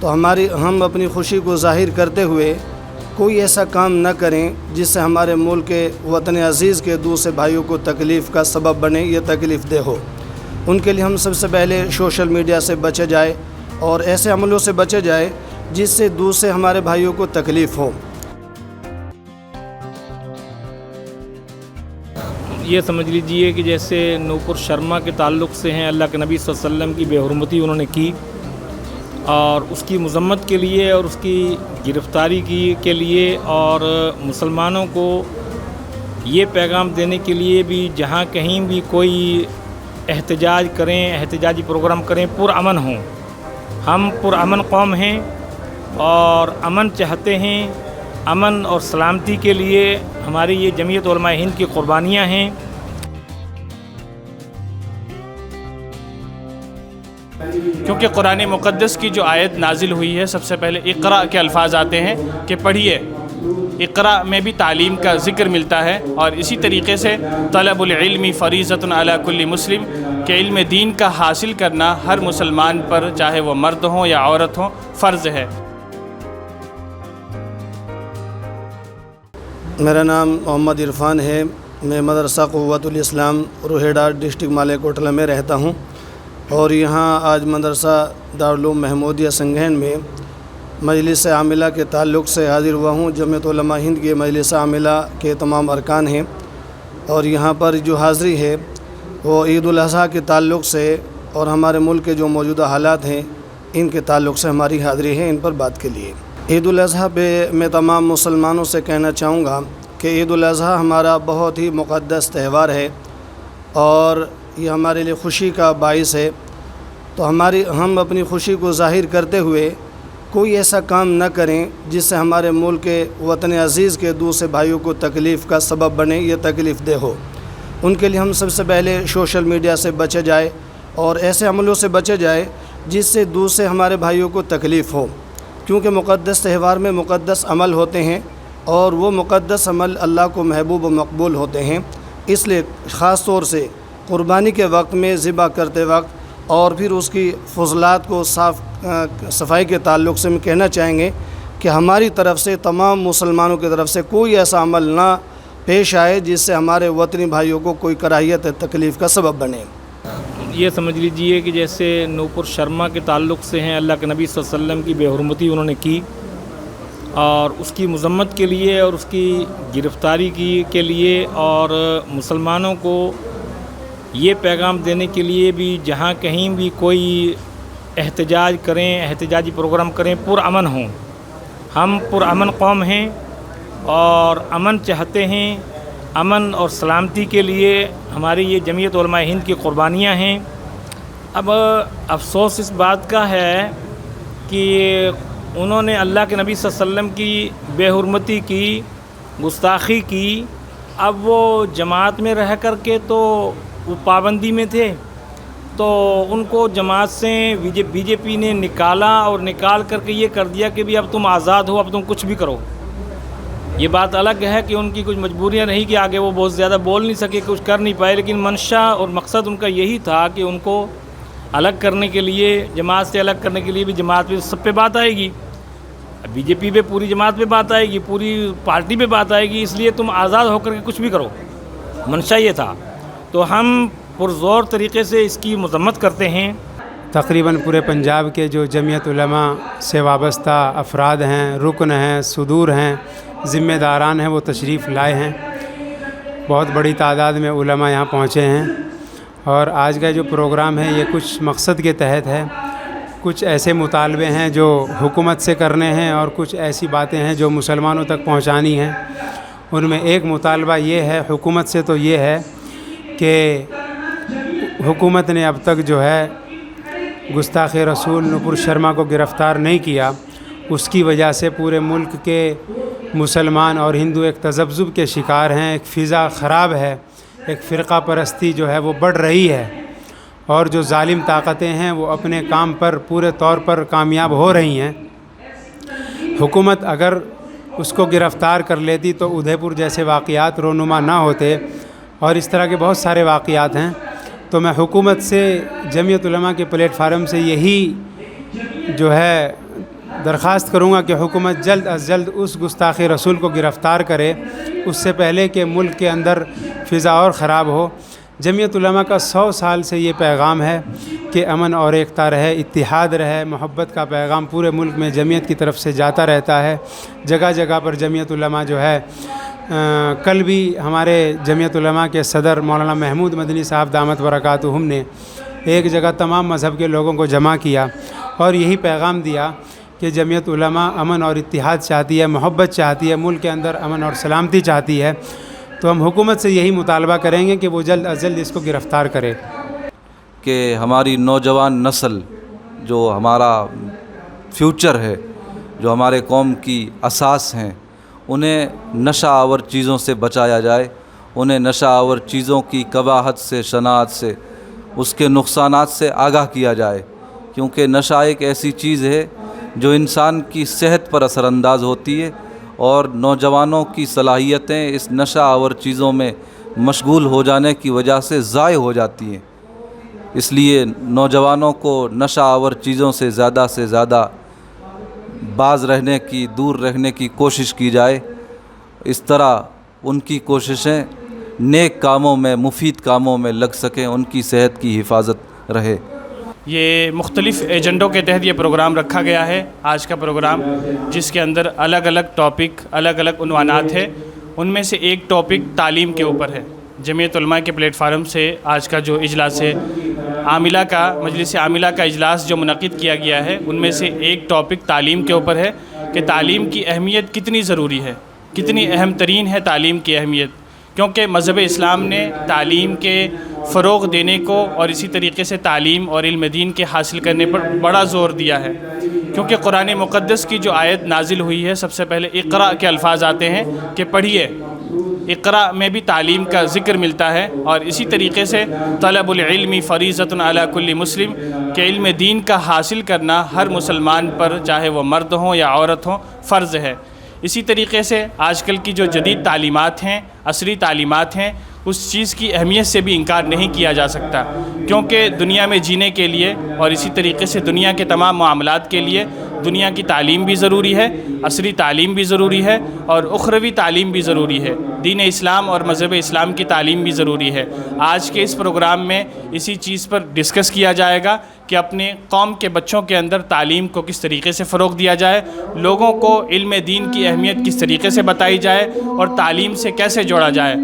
تو ہم اپنی خوشی کو ظاہر کرتے ہوئے کوئی ایسا کام نہ کریں جس سے ہمارے ملک کے وطن عزیز کے دوسرے بھائیوں کو تکلیف کا سبب بنے یا تکلیف دہ ہو۔ ان کے لیے ہم سب سے پہلے سوشل میڈیا سے بچے جائے اور ایسے عملوں سے بچے جائے جس سے دوسرے ہمارے بھائیوں کو تکلیف ہو۔ یہ سمجھ لیجئے کہ جیسے نوپر شرما کے تعلق سے ہیں، اللہ کے نبی صلی اللہ علیہ وسلم کی بے حرمتی انہوں نے کی اور اس کی مذمت کے لیے اور اس کی گرفتاری کے لیے اور مسلمانوں کو یہ پیغام دینے کے لیے بھی جہاں کہیں بھی کوئی احتجاج کریں، احتجاجی پروگرام کریں، پرامن ہوں۔ ہم پرامن قوم ہیں اور امن چاہتے ہیں۔ امن اور سلامتی کے لیے ہماری یہ جمعیت علماء ہند کی قربانیاں ہیں۔ کیونکہ قرآن مقدس کی جو آیت نازل ہوئی ہے، سب سے پہلے اقرا کے الفاظ آتے ہیں کہ پڑھیے۔ اقرا میں بھی تعلیم کا ذکر ملتا ہے، اور اسی طریقے سے طلب العلم فریضۃ علی کل مسلم، کہ علم دین کا حاصل کرنا ہر مسلمان پر، چاہے وہ مرد ہوں یا عورت ہوں، فرض ہے۔ میرا نام محمد عرفان ہے۔ میں مدرسہ قوت الاسلام روہیڑا ڈسٹرکٹ مالے کوٹلہ میں رہتا ہوں، اور یہاں آج مدرسہ دارالعلوم محمودیہ سنگھین میں مجلس عاملہ کے تعلق سے حاضر ہوا ہوں۔ جمعیت علماء ہند کے مجلس عاملہ کے تمام ارکان ہیں، اور یہاں پر جو حاضری ہے وہ عید الاضحیٰ کے تعلق سے اور ہمارے ملک کے جو موجودہ حالات ہیں ان کے تعلق سے ہماری حاضری ہے، ان پر بات کے لیے۔ عید الاضحیٰ پہ میں تمام مسلمانوں سے کہنا چاہوں گا کہ عید الاضحیٰ ہمارا بہت ہی مقدس تہوار ہے اور یہ ہمارے لیے خوشی کا باعث ہے۔ تو ہم اپنی خوشی کو ظاہر کرتے ہوئے کوئی ایسا کام نہ کریں جس سے ہمارے ملک کے وطن عزیز کے دوسرے بھائیوں کو تکلیف کا سبب بنے یا تکلیف دہ ہو۔ ان کے لیے ہم سب سے پہلے سوشل میڈیا سے بچے جائے اور ایسے عملوں سے بچے جائے جس سے دوسرے ہمارے بھائیوں کو تکلیف ہو، کیونکہ مقدس تہوار میں مقدس عمل ہوتے ہیں اور وہ مقدس عمل اللہ کو محبوب و مقبول ہوتے ہیں۔ اس لیے خاص طور سے قربانی کے وقت میں ذبح کرتے وقت اور پھر اس کی فضلات کو صفائی کے تعلق سے ہم کہنا چاہیں گے کہ ہماری طرف سے تمام مسلمانوں کی طرف سے کوئی ایسا عمل نہ پیش آئے جس سے ہمارے وطنی بھائیوں کو کوئی کراہیت تکلیف کا سبب بنے۔ یہ سمجھ لیجئے کہ جیسے نوپر شرما کے تعلق سے ہیں، اللہ کے نبی صلی اللہ علیہ وسلم کی بے حرمتی انہوں نے کی اور اس کی مذمت کے لیے اور اس کی گرفتاری کے لیے اور مسلمانوں کو یہ پیغام دینے کے لیے بھی جہاں کہیں بھی کوئی احتجاج کریں، احتجاجی پروگرام کریں، پرامن ہوں۔ ہم پرامن قوم ہیں اور امن چاہتے ہیں۔ امن اور سلامتی کے لیے ہماری یہ جمعیت علماء ہند کی قربانیاں ہیں۔ اب افسوس اس بات کا ہے کہ انہوں نے اللہ کے نبی صلی اللہ علیہ وسلم کی بے حرمتی کی، گستاخی کی۔ اب وہ جماعت میں رہ کر کے تو وہ پابندی میں تھے، تو ان کو جماعت سے بی جے پی نے نکالا اور نکال کر کے یہ کر دیا کہ بھی اب تم آزاد ہو، اب تم کچھ بھی کرو۔ یہ بات الگ ہے کہ ان کی کچھ مجبوریاں رہی کہ آگے وہ بہت زیادہ بول نہیں سکے، کچھ کر نہیں پائے، لیکن منشا اور مقصد ان کا یہی تھا کہ ان کو الگ کرنے کے لیے، جماعت سے الگ کرنے کے لیے بھی جماعت پہ سب پہ بات آئے گی، بی جے پی پہ پوری جماعت پہ بات آئے گی، پوری پارٹی پہ بات آئے گی، اس لیے تم آزاد ہو کر کے کچھ بھی کرو، منشا یہ تھا۔ تو ہم پرزور طریقے سے اس کی مذمت کرتے ہیں۔ تقریباً پورے پنجاب کے جو جمعیت علماء سے وابستہ افراد ہیں، رکن ہیں، صدور ہیں، ذمہ داران ہیں، وہ تشریف لائے ہیں۔ بہت بڑی تعداد میں علماء یہاں پہنچے ہیں، اور آج کا جو پروگرام ہے یہ کچھ مقصد کے تحت ہے۔ کچھ ایسے مطالبے ہیں جو حکومت سے کرنے ہیں اور کچھ ایسی باتیں ہیں جو مسلمانوں تک پہنچانی ہیں۔ ان میں ایک مطالبہ یہ ہے حکومت سے، تو یہ ہے کہ حکومت نے اب تک جو ہے گستاخ رسول نوپر شرما کو گرفتار نہیں کیا، اس کی وجہ سے پورے ملک کے مسلمان اور ہندو ایک تذبذب کے شکار ہیں، ایک فضا خراب ہے، ایک فرقہ پرستی جو ہے وہ بڑھ رہی ہے، اور جو ظالم طاقتیں ہیں وہ اپنے کام پر پورے طور پر کامیاب ہو رہی ہیں۔ حکومت اگر اس کو گرفتار کر لیتی تو ادھے پور جیسے واقعات رونما نہ ہوتے، اور اس طرح کے بہت سارے واقعات ہیں۔ تو میں حکومت سے، جمعیت علماء کے پلیٹ فارم سے یہی جو ہے درخواست کروں گا کہ حکومت جلد از جلد اس گستاخ رسول کو گرفتار کرے، اس سے پہلے کہ ملک کے اندر فضا اور خراب ہو۔ جمعیت علماء کا 100 سال سے یہ پیغام ہے کہ امن اور ایکتا رہے، اتحاد رہے، محبت کا پیغام پورے ملک میں جمعیت کی طرف سے جاتا رہتا ہے۔ جگہ جگہ پر جمعیت علماء جو ہے، کل بھی ہمارے جمعیت علماء کے صدر مولانا محمود مدنی صاحب دامت برکاتہم نے ایک جگہ تمام مذہب کے لوگوں کو جمع کیا اور یہی پیغام دیا کہ جمعیت علماء امن اور اتحاد چاہتی ہے، محبت چاہتی ہے، ملک کے اندر امن اور سلامتی چاہتی ہے۔ تو ہم حکومت سے یہی مطالبہ کریں گے کہ وہ جلد از جلد اس کو گرفتار کرے۔ کہ ہماری نوجوان نسل جو ہمارا فیوچر ہے، جو ہمارے قوم کی اساس ہیں، انہیں نشہ آور چیزوں سے بچایا جائے، انہیں نشہ آور چیزوں کی قباحت سے، شناعت سے، اس کے نقصانات سے آگاہ کیا جائے، کیونکہ نشہ ایک ایسی چیز ہے جو انسان کی صحت پر اثر انداز ہوتی ہے اور نوجوانوں کی صلاحیتیں اس نشہ آور چیزوں میں مشغول ہو جانے کی وجہ سے ضائع ہو جاتی ہیں۔ اس لیے نوجوانوں کو نشہ آور چیزوں سے زیادہ باز رہنے کی، دور رہنے کی کوشش کی جائے۔ اس طرح ان کی کوششیں نیک کاموں میں، مفید کاموں میں لگ سکیں، ان کی صحت کی حفاظت رہے۔ یہ مختلف ایجنڈوں کے تحت یہ پروگرام رکھا گیا ہے، آج کا پروگرام، جس کے اندر الگ الگ ٹاپک، الگ الگ عنوانات ہیں۔ ان میں سے ایک ٹاپک تعلیم کے اوپر ہے۔ جمعیت علماء کے پلیٹ فارم سے آج کا جو اجلاس ہے، عاملہ کا، مجلس عاملہ کا اجلاس جو منعقد کیا گیا ہے، ان میں سے ایک ٹاپک تعلیم کے اوپر ہے کہ تعلیم کی اہمیت کتنی ضروری ہے، کتنی اہم ترین ہے تعلیم کی اہمیت، کیونکہ مذہب اسلام نے تعلیم کے فروغ دینے کو اور اسی طریقے سے تعلیم اور علم دین کے حاصل کرنے پر بڑا زور دیا ہے، کیونکہ قرآن مقدس کی جو آیت نازل ہوئی ہے، سب سے پہلے اقرأ کے الفاظ آتے ہیں کہ پڑھیے۔ اقرأ میں بھی تعلیم کا ذکر ملتا ہے، اور اسی طریقے سے طلب العلم فریضۃ علی کل مسلم، کہ علم دین کا حاصل کرنا ہر مسلمان پر، چاہے وہ مرد ہوں یا عورت ہوں، فرض ہے۔ اسی طریقے سے آج کل کی جو جدید تعلیمات ہیں، عصری تعلیمات ہیں، اس چیز کی اہمیت سے بھی انکار نہیں کیا جا سکتا، کیونکہ دنیا میں جینے کے لیے اور اسی طریقے سے دنیا کے تمام معاملات کے لیے دنیا کی تعلیم بھی ضروری ہے، عصری تعلیم بھی ضروری ہے، اور اخروی تعلیم بھی ضروری ہے، دین اسلام اور مذہب اسلام کی تعلیم بھی ضروری ہے۔ آج کے اس پروگرام میں اسی چیز پر ڈسکس کیا جائے گا کہ اپنے قوم کے بچوں کے اندر تعلیم کو کس طریقے سے فروغ دیا جائے، لوگوں کو علم دین کی اہمیت کس طریقے سے بتائی جائے اور تعلیم سے کیسے جوڑا جائے۔